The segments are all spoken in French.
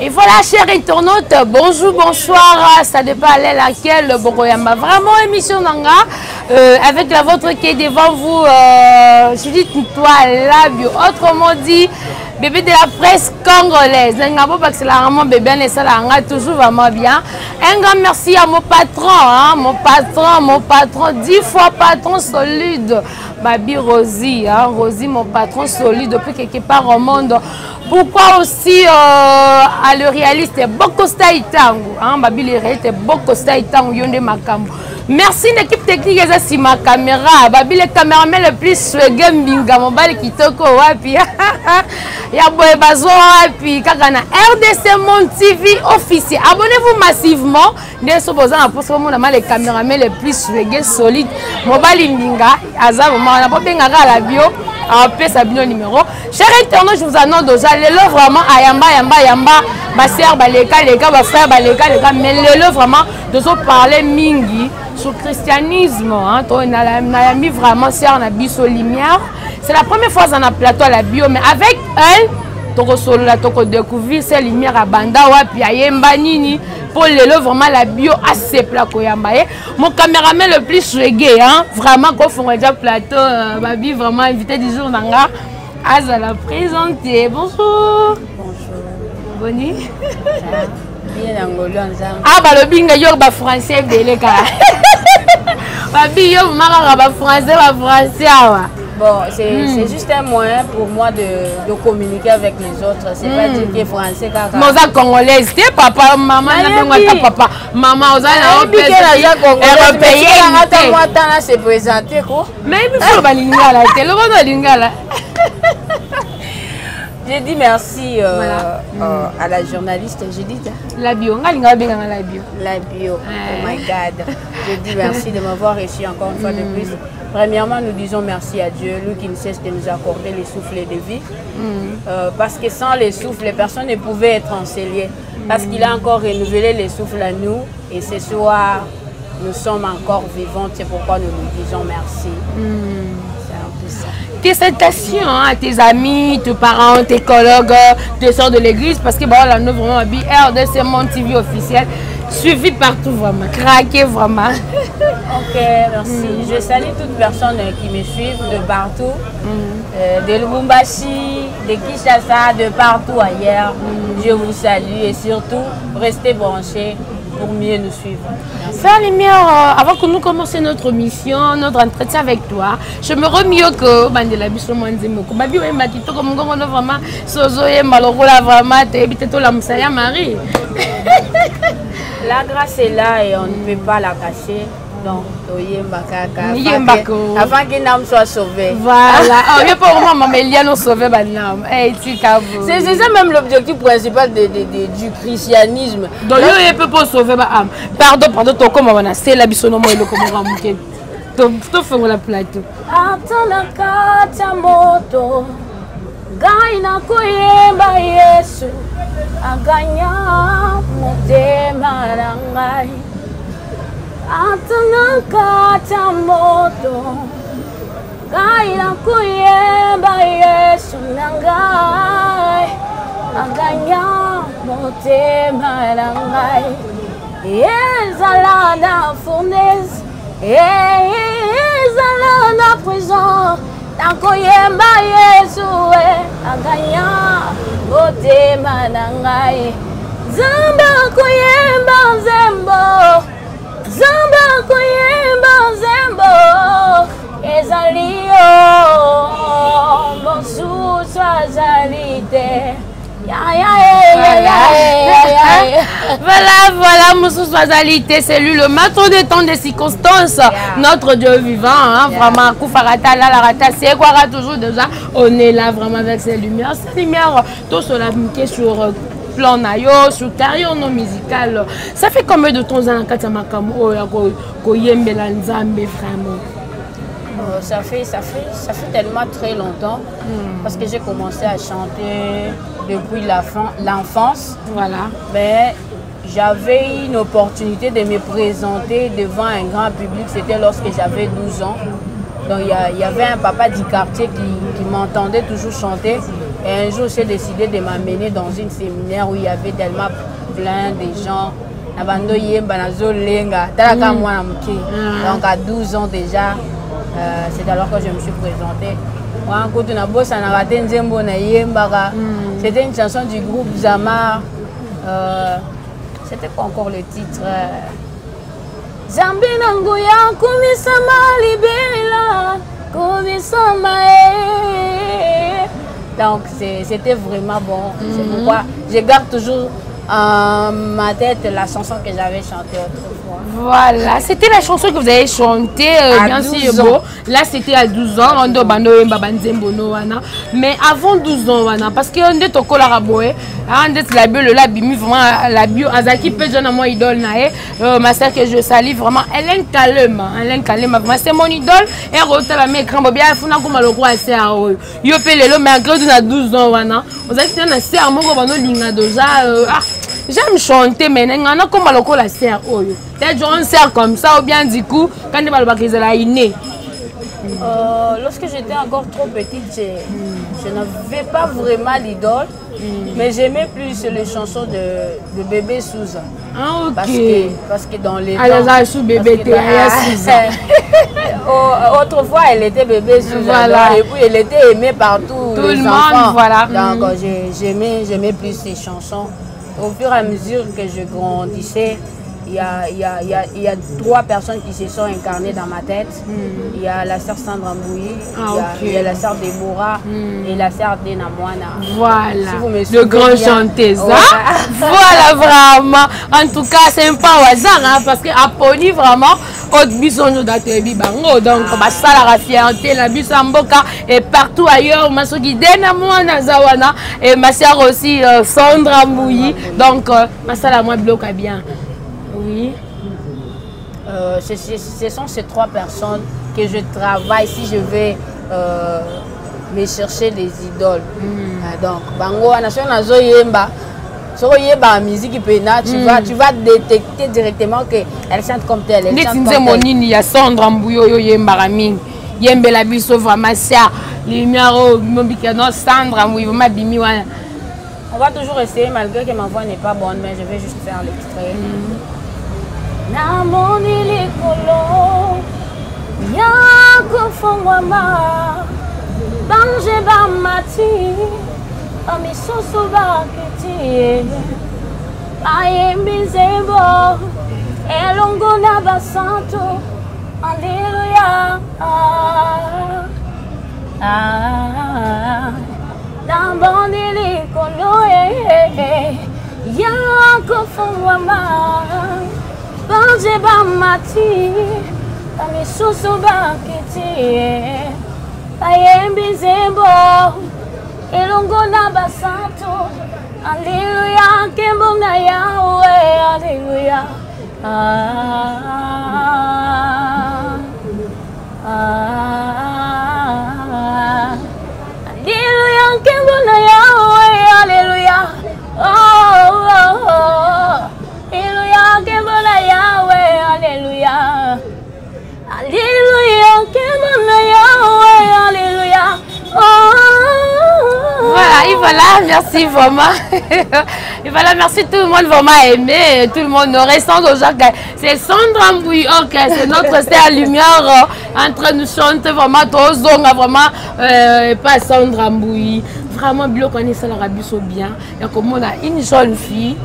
Et voilà, chers internautes, bonjour, bonsoir, ça dépend à laquelle Bokoyamba. Vraiment, émission Nanga, avec la vôtre qui est devant vous, Judith Ntoala Bio, autrement dit, bébé de la presse congolaise. C'est vraiment bébé, toujours vraiment bien. Un grand merci à mon patron, hein, mon patron, 10 fois patron solide. Babi Rosie, hein, Rosie, mon patron solide depuis quelque part au monde. Pourquoi aussi à le réaliste Bokosta Itangu, hein, Babi le réaliste Bokosta Itangu Yonde Makambo. Merci l'équipe technique et si ma caméra, Babi le caméraman le plus swagé mbinga mobile kitoko wapi. Ya boy bazo wapi kakana RDC Mon TV officiel. Abonnez-vous massivement. Dès ce besoin à poste mon le caméraman le plus swagé solide mobile mbinga azab on a pas bien la bio. Après ça bien numéro. Chers internautes, je vous annonce déjà le vraiment ayamba ma sœur baleka ma frère baleka mais le vraiment de se parler mingi sur le christianisme hein, on a mis vraiment sœur na biso lumière. C'est la première fois dans un plateau à la bio mais avec elle toko solo la toko découvrir ces lumières à banda wapi ayemba nini pour le vraiment la bio assez plat koyamba mon caméraman le plus reggae hein vraiment qu'on fait déjà plateau babi vraiment invité du jour nanga à la présenter. Bonjour. Bonjour. Boni. Bien angolais ah bah le binga yo ba français belé ka babi yo mara ba français awa. Bon, c'est juste un moyen pour moi de communiquer avec les autres. C'est pas dire qu'il est français. Mais vous êtes congolaise, c'est papa, maman, papa, maman, vous êtes européenne. C'est présenté quoi? Mais il faut pas lingala, c'est le bon lingala. J'ai dit merci à la journaliste, j'ai dit la bio, la bio. La bio, oh my God. J'ai dit merci de m'avoir reçu encore une fois de plus. Premièrement, nous disons merci à Dieu, lui qui ne cesse de nous accorder les souffles de vie. Parce que sans les souffles, personne ne pouvait être encelé. Parce qu'il a encore renouvelé les souffles à nous. Et ce soir, nous sommes encore vivants. C'est pourquoi nous nous disons merci. C'est un peu ça. Tes salutations hein, à tes amis, tes parents, tes collègues, tes soeurs de l'église. Parce que bon, là, nous vraiment RDC Mon TV officiel. Suivi partout vraiment, craqué vraiment. Ok, merci. Je salue toutes personnes qui me suivent de partout, de Lubumbashi, de Kinshasa, de partout ailleurs. Je vous salue et surtout, restez branchés pour mieux nous suivre. Faire lumière, avant que nous commencions notre mission, notre entretien avec toi, je me remets que Bandela Bissomo Nzimoko. Babi ouais makito comme on a vraiment sozoye malorola vraiment te biteto la musaya Marie. La grâce est là et on ne peut pas la cacher. Donc, avant qu'une âme soit sauvée. Voilà. Il n'y a pas vraiment Méliane sauver une âme. C'est ça même l'objectif principal du christianisme. Donc, il ne peut pas sauver une âme. Pardon, comment on a c'est la bissono moi le comment on fait la plateau. Atanaka tamoto gaina kuyemba Yesu aganya motema rangai. Atanaka tamoto gaina kuyemba Yesu nangai aganya motema rangai. Ezala na fournaise ezala na prison nakoyemba Yesu aganya motema nangai. Zamba koyemba zembo Zamba koyemba zembo ezalio mosusu azalite Voilà, mosusu azalite, c'est lui le maître des temps des circonstances, notre Dieu vivant, hein, vraiment, Koufarata, la rata, c'est quoi toujours déjà, on est là vraiment avec ces lumières, tout cela sur plan nayo, sur carrière non musicale. Ça fait combien de temps en Katia Makamo koyembela nzambe vraiment? Ça fait tellement très longtemps parce que j'ai commencé à chanter depuis l'enfance. Voilà. Mais j'avais une opportunité de me présenter devant un grand public, c'était lorsque j'avais 12 ans. Donc il y avait un papa du quartier qui m'entendait toujours chanter Et un jour, j'ai décidé de m'amener dans une séminaire où il y avait tellement plein de gens. Donc à 12 ans déjà, c'est alors que je me suis présentée. C'était une chanson du groupe Zamar. C'était pas encore le titre. Zambi Nangoya, Kumisama Libela, Kumisama. Donc c'était vraiment bon. C'est pourquoi je garde toujours en ma tête la chanson que j'avais chantée autrefois. Voilà, c'était la chanson que vous avez chantée, bien sûr. Bon, là, c'était à 12 ans. Mais avant 12 ans, parce que on est au Colaraboé, on est la bio, la bimi, vraiment la bio. Azaki peut jeune à moi idole nae, ma sœur que je salue vraiment. Elle est calme, c'est mon idole. Et rota la mère grand bien, faut na comme le roi c'est à eux. Yo pele le mais quand on a 12 ans, on a dit on a c'est à moi qu'on a linga déjà. J'aime chanter, mais on a comme le la serre. Peut-être on sert comme ça, ou bien du coup, quand on va le la inné. Lorsque j'étais encore trop petite, je n'avais pas vraiment l'idole, mais j'aimais plus les chansons de bébé Souza. Ah, ok. Parce que dans les temps... bébé autrefois, elle était bébé Souza. Voilà. Et puis, elle était aimée par tous les enfants. Voilà. Donc, j'aimais plus ces chansons. Au fur et à mesure que je grandissais, il y a 3 personnes qui se sont incarnées dans ma tête. Il y a la sœur Sandra Mbouyi, il y a la sœur Déborah et la sœur Dena Moana. Voilà, si vous me le grand chanteuse. Ouais. Voilà, vraiment. En tout cas, c'est pas au hasard, parce qu'à Pony, vraiment, donc, ça la fierté, la Bisamboka et partout ailleurs, ma soeur Dena Moana Zawana et ma sœur aussi Sandra Mbouyi. Donc, ma sœur, moi, bloque bien. Oui. Ce sont ces 3 personnes que je travaille si je vais me chercher des idoles. Donc, Bango, musique, tu vas détecter directement qu'elle chante comme telle. Elle chante comme telle. Il y a Sandra Mbouyo Yembaraming. Yembela biso vraiment ça. Lumière Sandra Mbouyo Mabimi. On va toujours essayer malgré que ma voix n'est pas bonne, mais je vais juste faire l'extrait. Namoni likolo yako fongwama banje bamati amisoso baketi ayembizebo elongo na basanto alleluia namoni likolo yako fongwama Banje bamati, amisusu baketi, ayembi zembo, elongo na basanto, alleluia, kembo na Yahweh, alleluia. Alleluia, kembo na Yahweh, alleluia. Alléluia, Alléluia, Yahweh, Alléluia. Voilà, et voilà, merci vraiment. Et voilà, merci tout le monde vraiment aimé, tout le monde nous restant aujourd'hui. C'est Sandra Mbouyi, c'est notre star lumière en train de chanter vraiment Tozonga, vraiment pas Sandra Mbouyi. Vraiment, bien qu'on ait ça la rabisse bien. Il y a comme on a une jeune fille.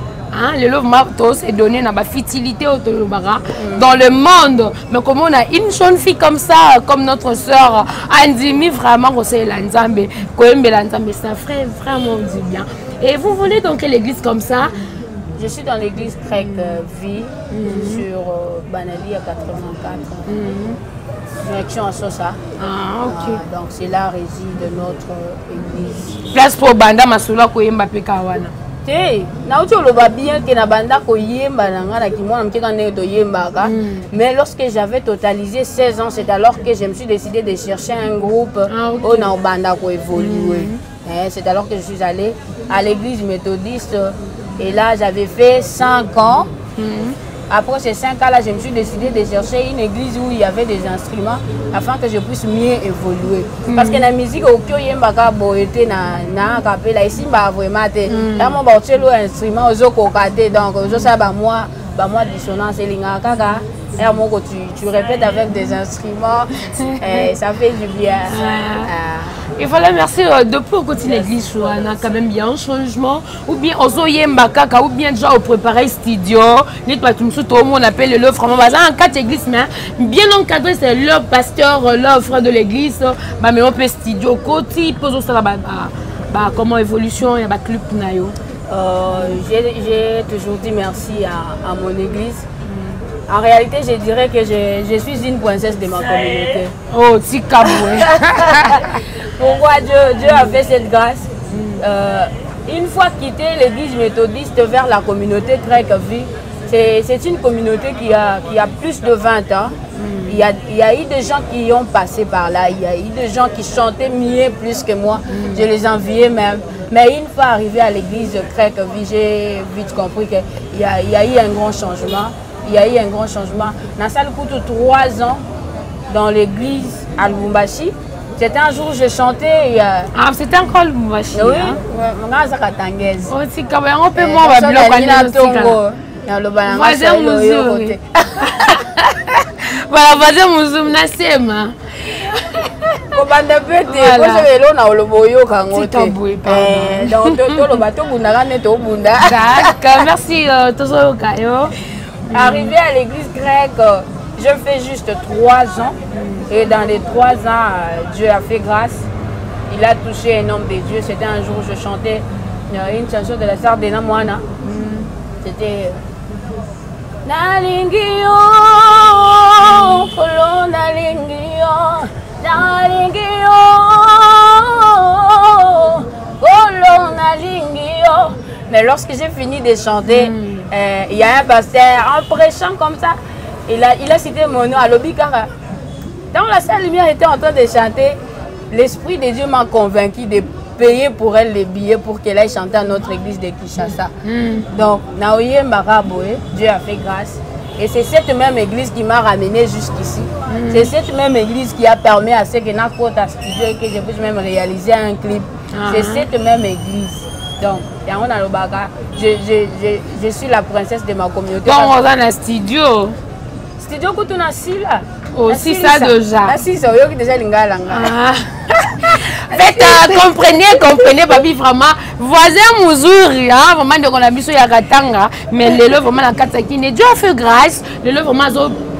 Le love martos est donné dans la fertilité dans le monde. Mais comme on a une jeune fille comme ça, comme notre soeur Andimi, vraiment, c'est l'Anzambe. C'est un frère, vraiment dit bien. Et vous voulez donc l'église comme ça? Je suis dans l'église grecque Vie, sur Banali à 84. Direction à Sosa. Donc c'est là réside notre église. Place pour Banda Masula Koyemba Pekawana. Mais lorsque j'avais totalisé 16 ans, c'est alors que je me suis décidé de chercher un groupe où on a évolué. C'est alors que je suis allée à l'église méthodiste et là j'avais fait 5 ans. après ces 5 ans-là, je me suis décidé de chercher une église où il y avait des instruments afin que je puisse mieux évoluer. Parce que la musique, au cœur, il y a un capella ici, vraiment, là, mon instrument, donc, je sais, moi, dissonance, tu répètes avec des instruments, ça fait du bien. Il fallait merci depuis au côté de l'église, on a quand même bien un changement. Ou bien ou bien déjà au préparer studio. Tout le monde appelle le vraiment en quatre églises, mais bien encadré, c'est le pasteur, le frère de l'église. Mais on peut studio côté, pose ça comment évolution, il y a club nayo. J'ai toujours dit merci à mon église. En réalité, je dirais que je suis une princesse de ma communauté. Oh, Tikaboué. Pourquoi Dieu a fait cette grâce? Une fois quitté l'église méthodiste vers la communauté Krek-Vie, c'est une communauté qui a plus de 20 ans. Il y a eu des gens qui ont passé par là. Il y a eu des gens qui chantaient mieux plus que moi. Je les enviais même. Mais une fois arrivé à l'église Krek-Vie, j'ai vite compris qu'il y a eu un grand changement. Il y a eu un grand changement. Dans ça, le coup de 3 ans, dans l'église à Lubumbashi, c'était un jour où je chantais. Ah, c'était encore Lubumbashi. Oui, on a Zakatangaise. Oh, c'est quand même un peu moins. Voisin Mouzouri. Voilà, voisin Mouzouri, Nassema. D'accord, merci. Arrivé à l'église grecque, je fais juste 3 ans. Et dans les 3 ans, Dieu a fait grâce. Il a touché un homme de Dieu. C'était un jour où je chantais une chanson de la sœur de Namoana. C'était Nalingio, Kolo Nalingio, Nalingio, Kolo Nalingio. Mais lorsque j'ai fini de chanter, il y a un pasteur, en prêchant comme ça, il a cité mon nom à l'Obikara. Dans la salle lumière était en train de chanter, l'Esprit de Dieu m'a convaincu de payer pour elle les billets pour qu'elle aille chanter à notre église de Kinshasa. Donc, Naoye Maraboé, Dieu a fait grâce. Et c'est cette même église qui m'a ramené jusqu'ici. C'est cette même église qui a permis à ce que notre studio et que je puisse même réaliser un clip. C'est cette même église. Donc, je suis la princesse de ma communauté. Quand on va dans le studio. Studio que tu as assis là. Aussi ça déjà. Assis, ça y est déjà lingala. Comprenez, papi, vraiment. Voisin Mouzouri, hein, vraiment, donc on a vu sur Yagatanga, mais le love vraiment la Katakine. Dieu a fait grâce, le love vraiment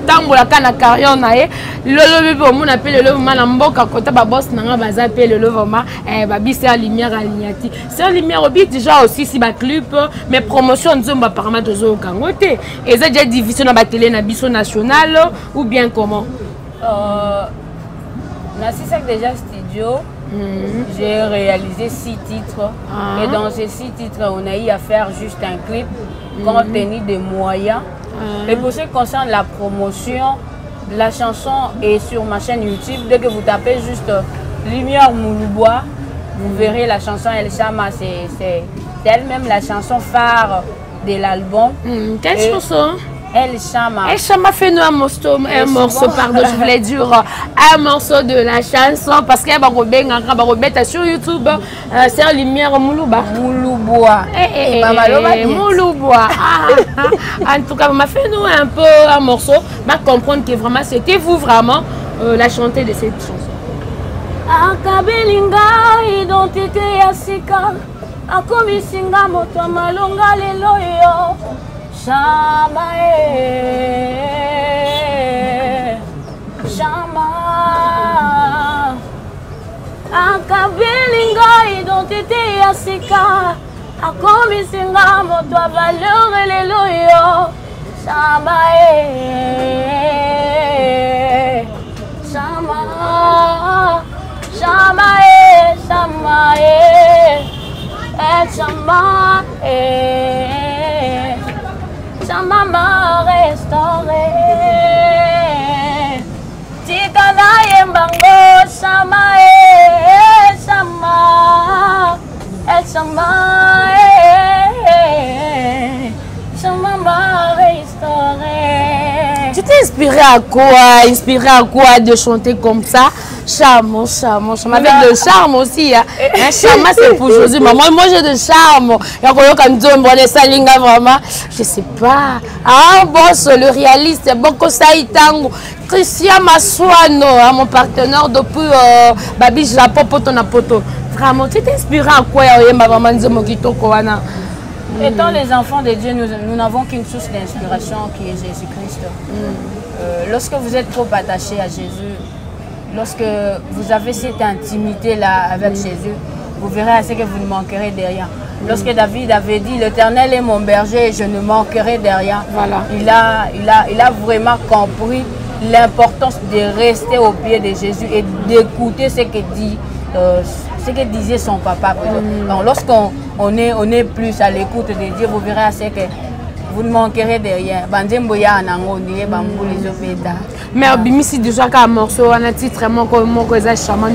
tango la kana carrière nae le love on appelle le love vraiment mboka kota ba boss nanga baza pe le love vraiment babi c'est la lumière alignati c'est la lumière obi déjà aussi si ba clip mais promotion nzomba apparemment tozo kangote et ça déjà division na ba télé na biso national ou bien comment na si ça déjà studio. J'ai réalisé 6 titres et dans ces 6 titres on a eu à faire juste un clip compte tenu des moyens. Et pour ce qui concerne la promotion, la chanson est sur ma chaîne YouTube. Dès que vous tapez juste Lumière Mouloubois, vous verrez la chanson El Chama. C'est elle-même la chanson phare de l'album. Quelle chanson? El Chama. El Chama fait nous un morceau, pardon, je voulais dire un morceau de la chanson parce qu'il y a sur YouTube, c'est la lumière Moulouba. Mouloubois. Mouloubois. En tout cas, m'a fait nous un peu un morceau, m'a comprendre que vraiment c'était vous vraiment la chanter de cette chanson. Akabelinga identité yasika, akomisinga moto malonga lelo yo. Chama, chama, akabelinga identité yasika, akomisinga moto valeur lelo yo. Chama, chama, chama, chama, chama, Chama m'a restauré. Tikana yembango Chama Chama Chama Chama m'a restauré. inspiré à quoi de chanter comme ça? Charme, charme, charme. Avec le charme aussi. Hein. Charme, c'est pour Josué. Maman, moi j'ai de charme. Vraiment, je sais pas. Ah, boss, le réaliste, Boko Saïtango. Christian Maswano, hein, mon partenaire depuis Babi Japon, Poto na Poto. Vraiment, tu t'es inspiré à quoi? Étant les enfants de Dieu, nous n'avons qu'une source d'inspiration qui est Jésus-Christ. Lorsque vous êtes trop attaché à Jésus, lorsque vous avez cette intimité-là avec Jésus, vous verrez à ce que vous ne manquerez de rien. Lorsque David avait dit « L'Éternel est mon berger et je ne manquerai de rien voilà. », il a vraiment compris l'importance de rester au pied de Jésus et d'écouter ce que dit ce que disait son papa. Donc, lorsqu'on est plus à l'écoute de Dieu, vous verrez à ce que vous ne manquerez de rien. Mais Bimisi déjà qu'un morceau, on a titre vraiment comme ça charmant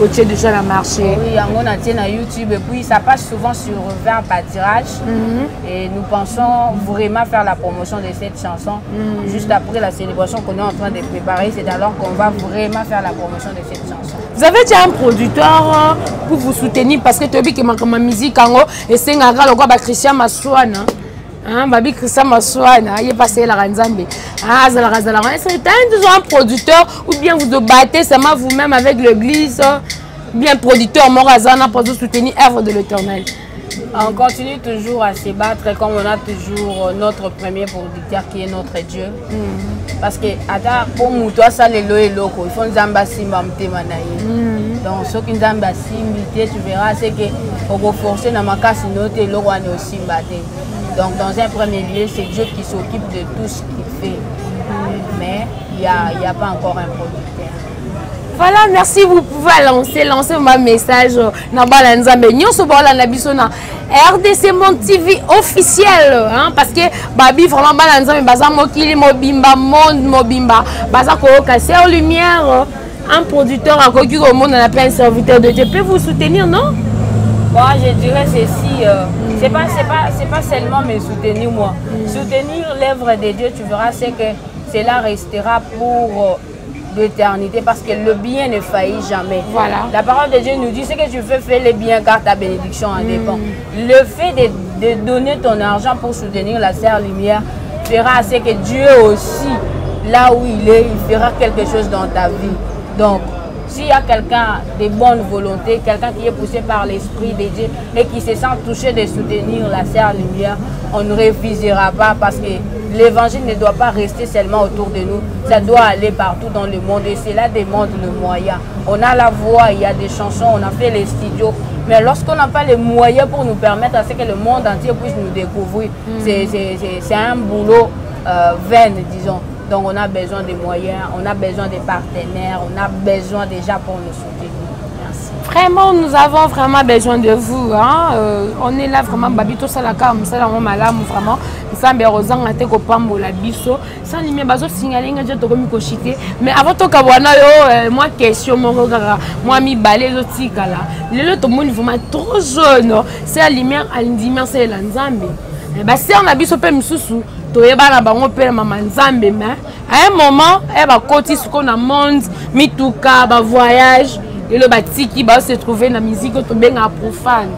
au pied déjà la marché. Oui, on a tient à YouTube et puis ça passe souvent sur Vers Pâturage. Et nous pensons vraiment faire la promotion de cette chanson juste après la célébration qu'on est en train de préparer. C'est alors qu'on va vraiment faire la promotion de cette chanson. Vous avez déjà un producteur pour vous soutenir parce que tu as vu que ma musique et c'est un gars le Christian Maswana. Babi Christian Maswana, il est passé la Ranzambe. C'est toujours un producteur ou bien vous debattez seulement vous-même avec l'église, bien producteur Morazana pour soutenir l'œuvre de l'Éternel. On continue toujours à se battre comme on a toujours notre premier producteur qui est notre Dieu. Parce que pour nous, ça les lois et locaux, il faut nous embasser donc ce qui nous embasser, tu verras c'est que on va forcer dans ma casse note et l'eau on aussi batté. Donc dans un premier lieu, c'est Dieu qui s'occupe de tout ce qu'il fait. Mais il n'y a pas encore un producteur. Voilà, merci. Vous pouvez lancer mon message. RDC Monde TV officiel. Parce que Babi, vraiment, Mobimba, Baza en lumière. Un producteur à côté au monde, on a plein de serviteurs de Dieu. Peut vous soutenir, non? Moi, je dirais ceci. C'est pas seulement me soutenir moi. Soutenir l'œuvre de Dieu, tu verras, c'est que cela restera pour l'éternité parce que le bien ne faillit jamais. Voilà. La parole de Dieu nous dit ce que tu veux, fais le bien car ta bénédiction en dépend. Le fait de donner ton argent pour soutenir la Sœur Lumière fera ce que Dieu aussi, là où il est, il fera quelque chose dans ta vie. Donc, s'il y a quelqu'un de bonne volonté, quelqu'un qui est poussé par l'Esprit de Dieu et qui se sent touché de soutenir la Sœur Lumière, on ne refusera pas parce que l'évangile ne doit pas rester seulement autour de nous, ça doit aller partout dans le monde et cela demande le moyen. On a la voix, il y a des chansons, on a fait les studios, mais lorsqu'on n'a pas les moyens pour nous permettre à ce que le monde entier puisse nous découvrir, c'est un boulot vain, disons. Donc on a besoin de moyens, on a besoin de partenaires, on a besoin déjà pour nous soutenir. Merci. Vraiment, nous avons vraiment besoin de vous. Hein? On est là vraiment, Babito Salaka, Moussala Malam, vraiment. Nous sommes heureusement à te copambo la biso. Sans limite, bazo signaler que j'ai tombé kochité. Mais avant tout kawana yo, moi question, moi mi balé le tigala. Le tout le monde vraiment trop jeune. C'est la lumière, à l'indimien, c'est l'anzambe. Bah si on a biso pe misusu. À un moment, elle va côté ce qu'on a monde, mituka, voyage, et le bâtiki va se trouver dans la musique profane.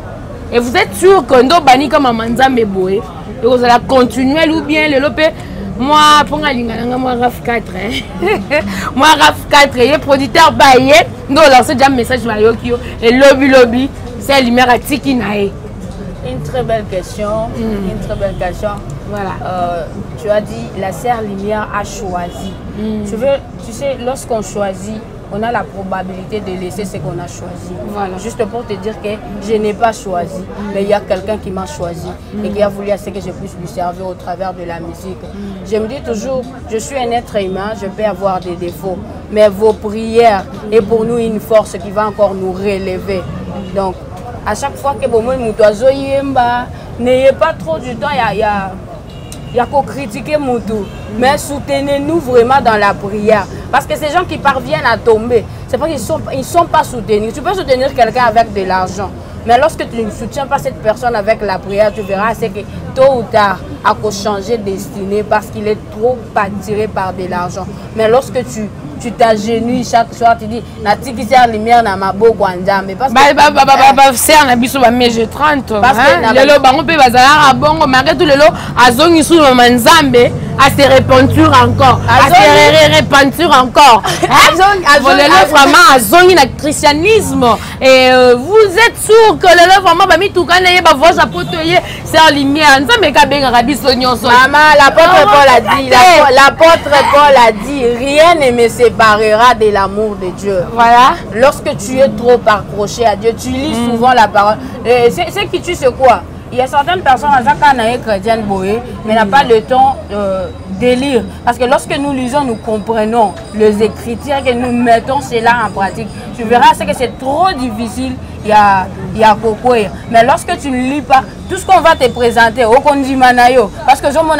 Et vous êtes sûr que nous bani comme Manzambe Boé, et vous allez continuer ou bien le lopé. Moi, pour moi RAF 4, moi RAF 4, et producteur baillé, nous lancer déjà un message et lobby, c'est lumière à Tiki Nae. Une très belle question, une très belle question. Voilà. Tu as dit la Sœur Lumière a choisi. Tu sais, lorsqu'on choisit, on a la probabilité de laisser ce qu'on a choisi. Voilà. Juste pour te dire que je n'ai pas choisi, mais il y a quelqu'un qui m'a choisi et qui a voulu à ce que je puisse lui servir au travers de la musique. Je me dis toujours, je suis un être humain, je peux avoir des défauts, mais vos prières est pour nous une force qui va encore nous relever. Donc, à chaque fois que vous n'ayez pas trop du temps, il y a qu'à critiquer Moutou. Mais soutenez-nous vraiment dans la prière. Parce que ces gens qui parviennent à tomber, c'est parce qu'ils ne sont pas soutenus. Tu peux soutenir quelqu'un avec de l'argent. Mais lorsque tu ne soutiens pas cette personne avec la prière, tu verras que tôt ou tard, à changer de destinée parce qu'il est trop attiré par de l'argent. Mais lorsque tu t'agenouilles chaque soir, tu dis Nati qui sert lumière dans ma beau Guandame. Parce que sert na biso ba mieux 30. Lelo bango pe bazala bongo malgré tout lelo azongi sous le manzambe à se repentir encore. À se repentir encore. Lelo vraiment azongi na christianisme. Et vous êtes sûr que lelo vraiment ba mi tukana ye ba voix apotoyer sert lumière. Nzambe ka benga ka biso nyonso. Maman, l'apôtre Paul a dit, l'apôtre Paul a dit, rien ne me séparera de l'amour de Dieu. Voilà. Lorsque tu es trop accroché à Dieu, tu lis souvent la parole. Ce qui tue, c'est quoi? Il y a certaines personnes, chrétiennes, mais n'a pas le temps de lire. Parce que lorsque nous lisons, nous comprenons les Écritures, que nous mettons cela en pratique. Tu verras que c'est trop difficile. Il y a Kokoé. Mais lorsque tu ne lis pas, tout ce qu'on va te présenter, au Kondimanayo, parce que je m'en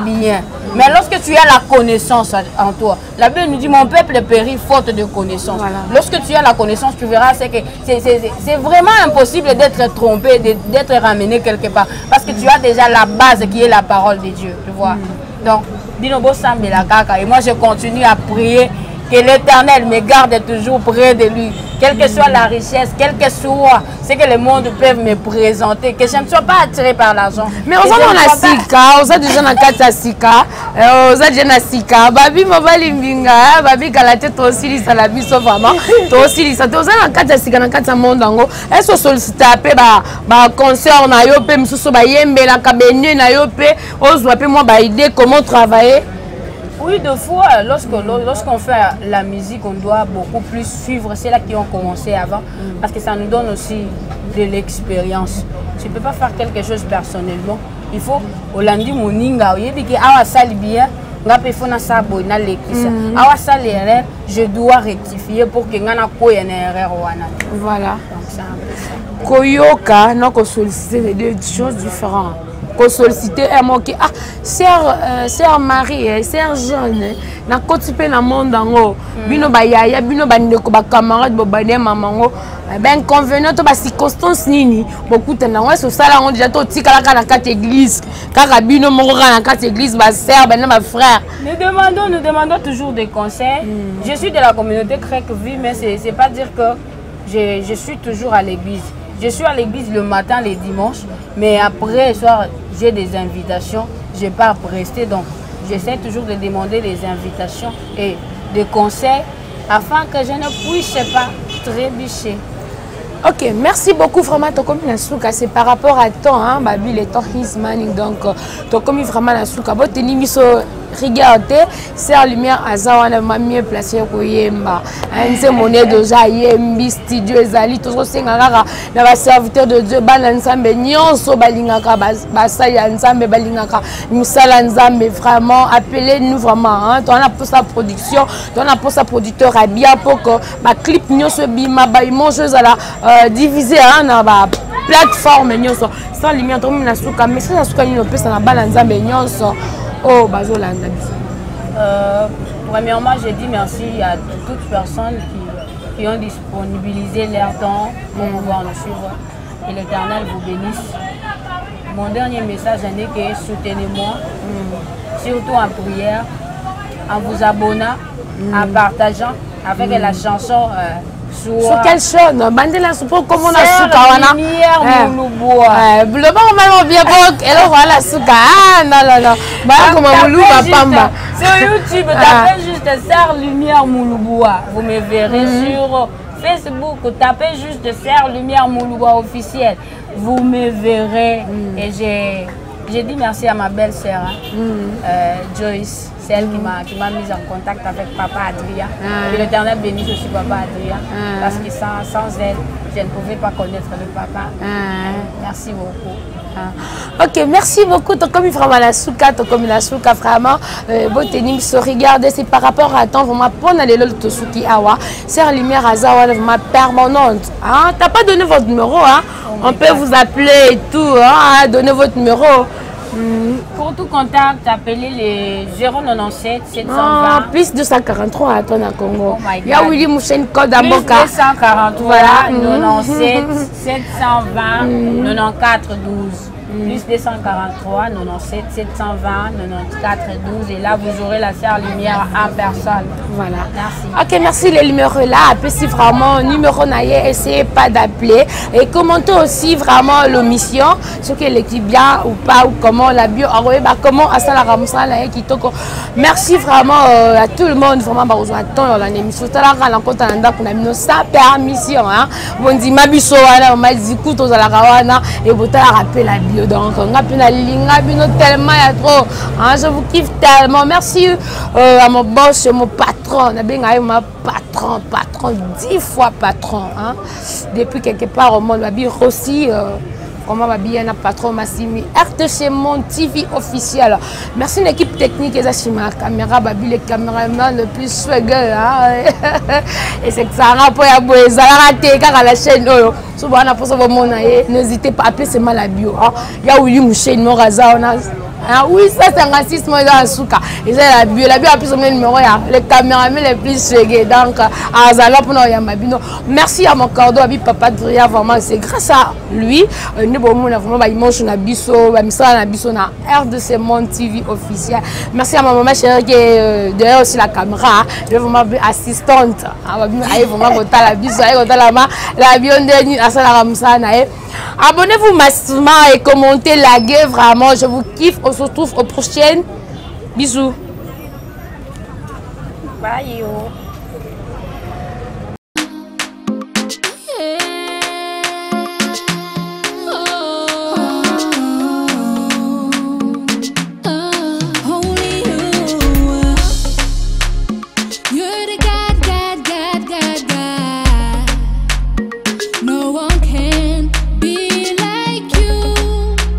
bien. Mais lorsque tu as la connaissance en toi, la Bible nous dit mon peuple périt faute de connaissance. Voilà. Lorsque tu as la connaissance, tu verras que c'est vraiment impossible d'être trompé, d'être ramené quelque part. Parce que tu as déjà la base qui est la parole de Dieu. Tu vois. Donc, Binobo Sambe la Kaka. Et moi, je continue à prier que l'Éternel me garde toujours près de lui. Quelle que soit la richesse, quel que soit ce que le monde peut me présenter, que je ne sois pas attiré par l'argent. Mais on a la sika, on a déjà na kata sika, on a déjà na sika. Babi mobali mbinga, babi kalate to aussi li sala biso vraiment. To aussi li sa to na kata sika na kata mondango. Est-ce que solliciter pe ba concert na yo pe msusu ba yembe la kabenu na yo pe ozwa pe moi ba idée comment travailler. Oui, deux fois, lorsqu'on fait la musique, on doit beaucoup plus suivre ceux-là qui ont commencé avant, parce que ça nous donne aussi de l'expérience. Tu ne peux pas faire quelque chose personnellement. Il faut, au lundi, je dois rectifier pour que erreur. Voilà. Koyoka, non, solliciter des choses différentes. Solliciter un mot qui sœur Marie, sœur Jeanne, na kotipe na monde ngo bino ba yaya bino ba ndeko ba camarade bo ba mamango ben convenant to ba circonstance nini beaucoup tena ngo so sala ngo déjà to tikala kana kat église kaka bino moko kana kat église ba sœur ben ma frère. Nous demandons toujours des conseils. Je suis de la communauté grecque vie, mais c'est pas dire que je suis toujours à l'église. Je suis à l'église le matin, les dimanches, mais après soir, j'ai des invitations, je ne vais pas rester. Donc, j'essaie toujours de demander des invitations et des conseils afin que je ne puisse pas trébucher. Ok, merci beaucoup vraiment. C'est par rapport à temps, hein, Babi, le temps is money. Donc, tu vraiment la souka. Bon, tu regardez, c'est la lumière à Zawana, m'a mieux placé au Yemba. C'est monnaie de Jayembi, studio Zali, tout ça, c'est un serviteur de Dieu, Balanzambe, Nyonso, Balingaka, Basaya, Nzambe, Balingaka, Moussala Nzambe, vraiment, appelez-nous vraiment. On a pour sa production, on a pour sa producteur à bien pour que ma clip Nyonso Bima, Baïmoncheuse à la diviser à la plateforme Nyonso. Sans lumière, tout le monde a souka, mais ça, souka, il peut s'en Balanzambe, Nyonso. Oh, premièrement, je dis merci à toutes les personnes qui ont disponibilisé leur temps pour pouvoir nous suivre. Et l'Éternel vous bénisse. Mon dernier message est que soutenez-moi, surtout en prière, en vous abonnant, en partageant avec la chanson. Sur quelle chaîne? Bandela Soupo, comment on a souka? Lumière Moulouboua. Le bon moment bien bon, et là voilà souka. Ah non non non. Bah comment Moulouba Pamba. Sur YouTube, tapez juste Sœur Lumière Moulouboua. Vous me verrez sur Facebook, tapez juste Sœur Lumière Moulouboua officiel. Vous me verrez. Et j'ai dit merci à ma belle-sœur, Joyce. C'est elle qui m'a mise en contact avec Papa Adrien. Et l'Éternel bénisse aussi Papa Adrien. Parce que sans elle, je ne pouvais pas connaître le papa. Merci beaucoup. Ok, merci beaucoup. Comme il vraiment la souka, comme la souka vraiment. Botenim se regarder, c'est par rapport à temps vraiment pour aller le Tosuki Awa. C'est la lumière à Zawa vraiment permanente. Hein? T'as pas donné votre numéro, hein? On peut vous appeler et tout, hein? Donnez votre numéro. Pour tout contact, appelez les 097 720. Plus 243 à ton à Congo. Il y a Willy Mouchen code à Boka. 243 voilà. 97 720 94 12. plus 243 97 720 94 12 et là vous aurez la sœur Lumière en personne. Voilà. Merci. Ok, merci les numéros là. Après si vraiment numéro naïe, essayez pas d'appeler et commentez aussi vraiment l'émission, ce que l'équipe bien ou pas ou comment la bio comment à ça la ramusa là qui toko. Merci vraiment à tout le monde vraiment bah vous attend dans l'émission. Tout à l'heure on a nda kuna mino sans permission hein. Bon dit ma biso wana ma ziku to za la kawana et vous ta rappel la bio donc on a pena linga bino tellement il y a trop hein, je vous kiffe tellement. Merci à mon boss, mon patron, mon patron 10 fois patron hein. Depuis quelque part au monde ma aussi comment ma bien un patron Massimi RTC Mon TV officiel. Merci l'équipe technique et la caméra babi les caméramans le plus swagger hein. Et c'est que ça rapport à boeza raté car à la chaîne souvent on a posé mon n'hésitez pas à appeler seulement la bio hein. Il y a eu une chaîne Moraza on a ah oui, ça c'est un racisme dans le souka. Et c'est la bio a plus ou moins numéro les caméramans les plus swagger donc à Zala pour nous yamabino. Merci à mon cordeau abi papa Dria vraiment c'est grâce à lui nous bon vraiment ba image na biso ba misala na biso na RDC Mon TV officiel. Merci à ma maman chérie qui est derrière aussi la caméra, elle est vraiment assistante. Elle est vraiment content la biso, elle est content la bio ndeni asala ramsa na e. Abonnez-vous massivement et commentez, likez vraiment, je vous kiffe. On se retrouve aux prochaines. Bisous. Bye yo.